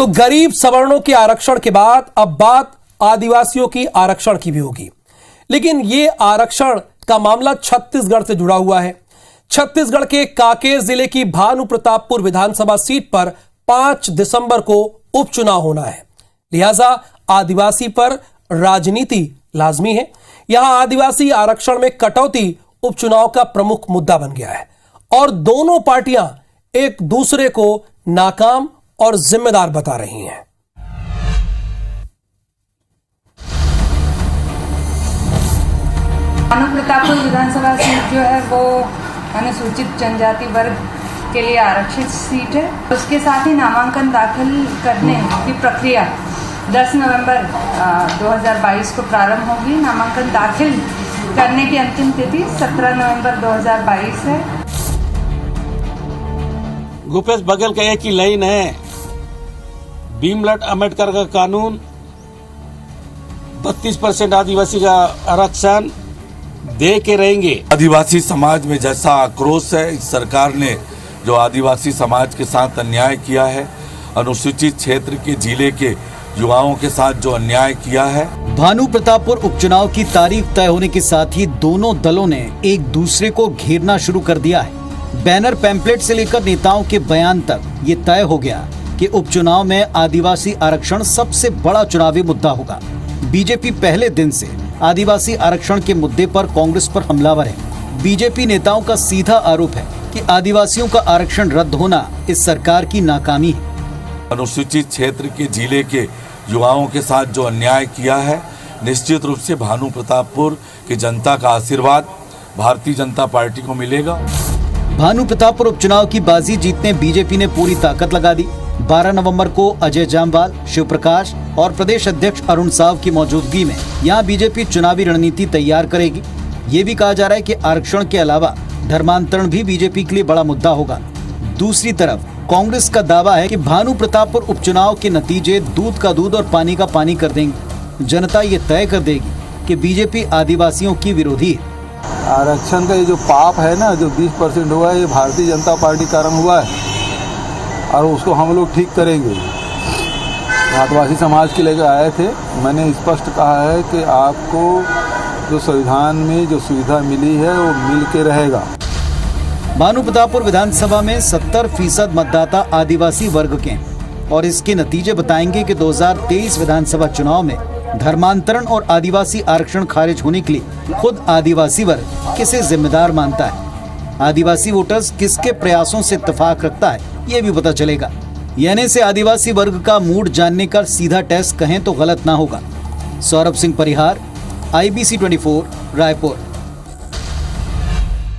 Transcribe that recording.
तो गरीब सवर्णों के आरक्षण के बाद अब बात आदिवासियों की आरक्षण की भी होगी। लेकिन यह आरक्षण का मामला छत्तीसगढ़ से जुड़ा हुआ है। छत्तीसगढ़ के कांकेर जिले की भानु प्रतापपुर विधानसभा सीट पर 5 दिसंबर को उपचुनाव होना है। लिहाजा आदिवासी पर राजनीति लाजमी है। यहां आदिवासी आरक्षण में कटौती उपचुनाव का प्रमुख मुद्दा बन गया है और दोनों पार्टियां एक दूसरे को नाकाम और जिम्मेदार बता रही हैं। भानु प्रतापपुर विधानसभा सीट जो है वो अनुसूचित जनजाति वर्ग के लिए आरक्षित सीट है। उसके साथ ही नामांकन दाखिल करने की प्रक्रिया 10 नवंबर 2022 को प्रारंभ होगी। नामांकन दाखिल करने की अंतिम तिथि 17 नवंबर 2022 है। भूपेश बघेल का एक ही लाइन है, भीमराव अम्बेडकर का कानून 32% आदिवासी का आरक्षण दे के रहेंगे। आदिवासी समाज में जैसा आक्रोश है, इस सरकार ने जो आदिवासी समाज के साथ अन्याय किया है, अनुसूचित क्षेत्र के जिले के युवाओं के साथ जो अन्याय किया है। भानु प्रतापपुर उपचुनाव की तारीख तय होने के साथ ही दोनों दलों ने एक दूसरे को घेरना शुरू कर दिया है। बैनर पैम्पलेट से लेकर नेताओं के बयान तक ये तय हो गया कि उपचुनाव में आदिवासी आरक्षण सबसे बड़ा चुनावी मुद्दा होगा। बीजेपी पहले दिन से आदिवासी आरक्षण के मुद्दे पर कांग्रेस पर हमलावर है। बीजेपी नेताओं का सीधा आरोप है कि आदिवासियों का आरक्षण रद्द होना इस सरकार की नाकामी है। अनुसूचित क्षेत्र के जिले के युवाओं के साथ जो अन्याय किया है, निश्चित रूप से भानु प्रतापपुर की जनता का आशीर्वाद भारतीय जनता पार्टी को मिलेगा। भानु प्रतापपुर उपचुनाव की बाजी जीतने बीजेपी ने पूरी ताकत लगा दी। 12 नवंबर को अजय जामवाल, शिव प्रकाश और प्रदेश अध्यक्ष अरुण साव की मौजूदगी में यहां बीजेपी चुनावी रणनीति तैयार करेगी। ये भी कहा जा रहा है कि आरक्षण के अलावा धर्मांतरण भी बीजेपी के लिए बड़ा मुद्दा होगा। दूसरी तरफ कांग्रेस का दावा है कि भानु प्रतापपुर उपचुनाव के नतीजे दूध का दूध और पानी का पानी कर देंगे। जनता ये तय कर देगी कि बीजेपी आदिवासियों की विरोधी है। आरक्षण का ये जो पाप है ना, जो 20% हुआ है, ये भारतीय जनता पार्टी कारण हुआ है और उसको हम लोग ठीक करेंगे। आदिवासी समाज के लेकर आए थे, मैंने स्पष्ट कहा है कि आपको जो संविधान में जो सुविधा मिली है वो मिल के रहेगा। भानु प्रतापपुर विधानसभा में 70% मतदाता आदिवासी वर्ग के हैं और इसके नतीजे बताएंगे कि 2023 विधानसभा चुनाव में धर्मांतरण और आदिवासी आरक्षण खारिज होने के लिए खुद आदिवासी वर्ग किसे जिम्मेदार मानता है। आदिवासी वोटर्स किसके प्रयासों से इत्तेफाक रखता है, ये भी पता चलेगा। यानी से आदिवासी वर्ग का मूड जानने का सीधा टेस्ट कहें तो गलत ना होगा। सौरभ सिंह परिहार, IBC 24, रायपुर।